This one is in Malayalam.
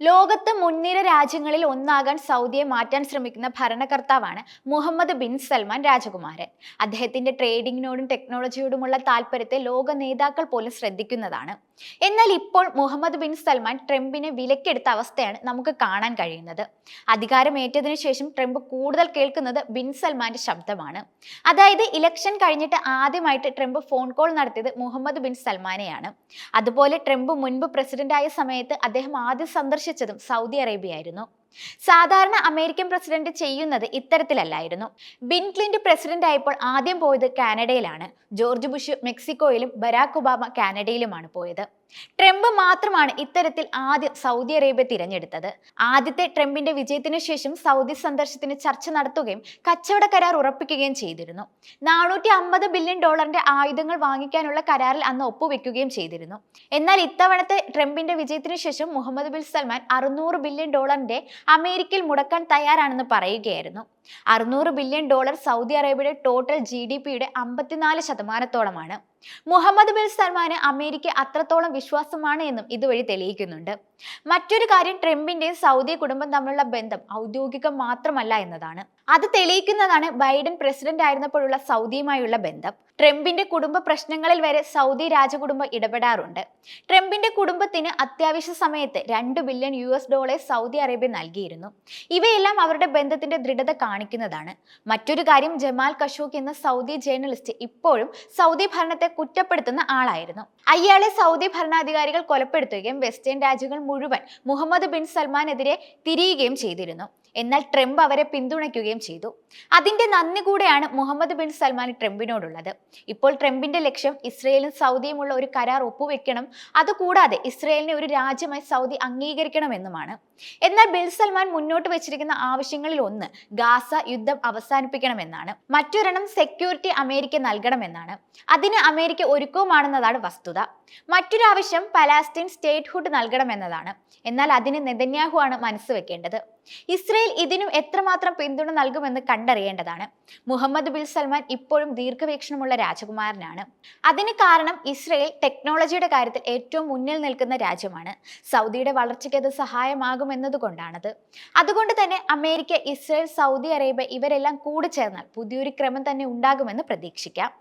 ലോകത്ത് മുൻനിര രാജ്യങ്ങളിൽ ഒന്നാകാൻ സൗദിയെ മാറ്റാൻ ശ്രമിക്കുന്ന ഭരണകർത്താവാണ് മുഹമ്മദ് ബിൻ സൽമാൻ രാജകുമാരൻ. അദ്ദേഹത്തിന്റെ ട്രേഡിങ്ങിനോടും ടെക്നോളജിയോടുമുള്ള താല്പര്യത്തെ ലോക നേതാക്കൾ പോലും ശ്രദ്ധിക്കുന്നതാണ്. എന്നാൽ ഇപ്പോൾ മുഹമ്മദ് ബിൻ സൽമാൻ ട്രംപിനെ വിലക്കെടുത്ത അവസ്ഥയാണ് നമുക്ക് കാണാൻ കഴിയുന്നത്. അധികാരമേറ്റതിനു ശേഷം ട്രംപ് കൂടുതൽ കേൾക്കുന്നത് ബിൻ സൽമാന്റെ ശബ്ദമാണ്. അതായത് ഇലക്ഷൻ കഴിഞ്ഞിട്ട് ആദ്യമായിട്ട് ട്രംപ് ഫോൺ കോൾ നടത്തിയത് മുഹമ്മദ് ബിൻ സൽമാനെയാണ്. അതുപോലെ ട്രംപ് മുൻപ് പ്രസിഡന്റായ സമയത്ത് അദ്ദേഹം ആദ്യം സന്ദർശിച്ചതും സൗദി അറേബ്യ ആയിരുന്നു. സാധാരണ അമേരിക്കൻ പ്രസിഡന്റ് ചെയ്യുന്നത് ഇത്തരത്തിലല്ലായിരുന്നു. ബിൽ ക്ലിന്റൺ പ്രസിഡന്റ് ആയപ്പോൾ ആദ്യം പോയത് കാനഡയിലാണ്. ജോർജ് ബുഷ് മെക്സിക്കോയിലും ബരാക് ഒബാമ കാനഡയിലുമാണ് പോയത്. ട്രംപ് മാത്രമാണ് ഇത്തരത്തിൽ ആദ്യം സൗദി അറേബ്യ തിരഞ്ഞെടുത്തത്. ആദ്യത്തെ ട്രംപിന്റെ വിജയത്തിനു ശേഷം സൗദി സന്ദർശനത്തിന് ചർച്ച നടത്തുകയും കച്ചവട കരാർ ഉറപ്പിക്കുകയും ചെയ്തിരുന്നു. $450 ബില്യൺ ആയുധങ്ങൾ വാങ്ങിക്കാനുള്ള കരാറിൽ അന്ന് ഒപ്പുവെക്കുകയും ചെയ്തിരുന്നു. എന്നാൽ ഇത്തവണത്തെ ട്രംപിന്റെ വിജയത്തിനു ശേഷം മുഹമ്മദ് ബിൻ സൽമാൻ $600 ബില്യൺ അമേരിക്കയിൽ മുടക്കാൻ തയ്യാറാണെന്ന് പറയുകയായിരുന്നു. $600 ബില്യൺ സൗദി അറേബ്യയുടെ ടോട്ടൽ GDPയുടെ 54%. മുഹമ്മദ് ബിൻ സൽമാന് അമേരിക്ക അത്രത്തോളം വിശ്വാസമാണ് എന്നും ഇതുവഴി തെളിയിക്കുന്നുണ്ട്. മറ്റൊരു കാര്യം, ട്രംപിന്റെയും സൗദി കുടുംബം തമ്മിലുള്ള ബന്ധം ഔദ്യോഗികം മാത്രമല്ല എന്നതാണ്. അത് തെളിയിക്കുന്നതാണ് ബൈഡൻ പ്രസിഡന്റ് ആയിരുന്നപ്പോഴുള്ള സൗദിയുമായുള്ള ബന്ധം. ട്രംപിന്റെ കുടുംബ പ്രശ്നങ്ങളിൽ വരെ സൗദി രാജകുടുംബം ഇടപെടാറുണ്ട്. ട്രംപിന്റെ കുടുംബത്തിന് അത്യാവശ്യ സമയത്ത് $2 ബില്യൺ സൗദി അറേബ്യ നൽകിയിരുന്നു. ഇവയെല്ലാം അവരുടെ ബന്ധത്തിന്റെ ദൃഢത കാണിക്കുന്നതാണ്. മറ്റൊരു കാര്യം, ജമാൽ ഖഷോഗി എന്ന സൗദി ജേർണലിസ്റ്റ് ഇപ്പോഴും സൗദി ഭരണത്തെ കുറ്റപ്പെടുത്തുന്ന ആളായിരുന്നു. അയാളെ സൗദി ഭരണാധികാരികൾ കൊലപ്പെടുത്തുകയും വെസ്റ്റേൺ രാജ്യങ്ങൾ മുഴുവൻ മുഹമ്മദ് ബിൻ സൽമാനെതിരെ തിരിയുകയും ചെയ്തിരുന്നു. എന്നാൽ ട്രംപ് അവരെ പിന്തുണയ്ക്കുകയും ചെയ്തു. അതിന്റെ നന്ദി കൂടെയാണ് മുഹമ്മദ് ബിൻ സൽമാൻ ട്രംപിനോടുള്ളത്. ഇപ്പോൾ ട്രംപിന്റെ ലക്ഷ്യം ഇസ്രയേലും സൗദിയുമുള്ള ഒരു കരാർ ഒപ്പുവെക്കണം, അതുകൂടാതെ ഇസ്രയേലിനെ ഒരു രാജ്യമായി സൗദി അംഗീകരിക്കണമെന്നുമാണ്. എന്നാൽ ബിൻ സൽമാൻ മുന്നോട്ട് വെച്ചിരിക്കുന്ന ആവശ്യങ്ങളിൽ ഒന്ന് ഗാസ യുദ്ധം അവസാനിപ്പിക്കണമെന്നാണ്. മറ്റൊരെണ്ണം സെക്യൂരിറ്റി അമേരിക്ക നൽകണമെന്നാണ്. അതിന് അമേരിക്ക ഒരുക്കവുമാണെന്നതാണ് വസ്തുത. മറ്റൊരു ആവശ്യം പലസ്തീൻ സ്റ്റേറ്റ്ഹുഡ് നൽകണമെന്നതാണ്. എന്നാൽ അതിന് നെതന്യാഹു ആണ് മനസ്സ് വെക്കേണ്ടത്. ഇസ്രയേൽ ഇതിനും എത്രമാത്രം പിന്തുണ നൽകുമെന്ന് കണ്ടറിയേണ്ടതാണ്. മുഹമ്മദ് ബിൻ സൽമാൻ ഇപ്പോഴും ദീർഘവീക്ഷണമുള്ള രാജകുമാരനാണ്. അതിന് കാരണം ഇസ്രയേൽ ടെക്നോളജിയുടെ കാര്യത്തിൽ ഏറ്റവും മുന്നിൽ നിൽക്കുന്ന രാജ്യമാണ്. സൗദിയുടെ വളർച്ചയ്ക്ക് അത് സഹായമാകുമെന്നതുകൊണ്ടാണത്. അതുകൊണ്ട് തന്നെ അമേരിക്ക, ഇസ്രയേൽ, സൗദി അറേബ്യ ഇവരെല്ലാം കൂടി ചേർന്നാൽ പുതിയൊരു ക്രമം തന്നെ ഉണ്ടാകുമെന്ന് പ്രതീക്ഷിക്കാം.